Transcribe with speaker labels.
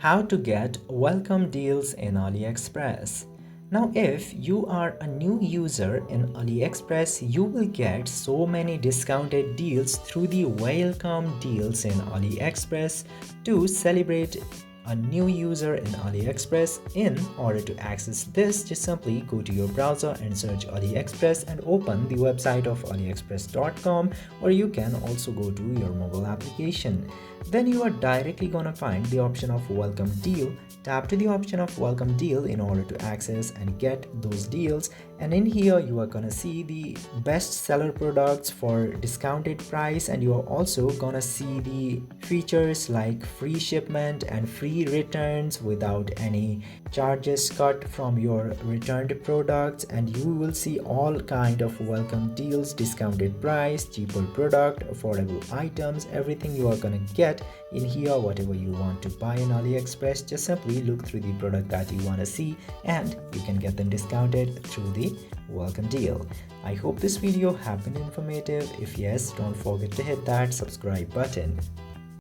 Speaker 1: How to get welcome deals in Aliexpress. Now, if you are a new user in Aliexpress, you will get so many discounted deals through the welcome deals in Aliexpress. To celebrate a new user in Aliexpress, in order to access this, just simply go to your browser and search Aliexpress and open the website of aliexpress.com, or you can also go to your mobile application. Then you are directly gonna find the option of welcome deal. Tap to the option of welcome deal in order to access and get those deals, and in here you are gonna see the best seller products for discounted price, and you are also gonna see the features like free shipment and free returns without any charges cut from your returned products, and you will see all kind of welcome deals, discounted price, cheaper product, affordable items, everything you are gonna get in here. Whatever you want to buy in Aliexpress, just simply look through the product that you want to see and you can get them discounted through the welcome deal. I hope this video have been informative. If yes, don't forget to hit that subscribe button.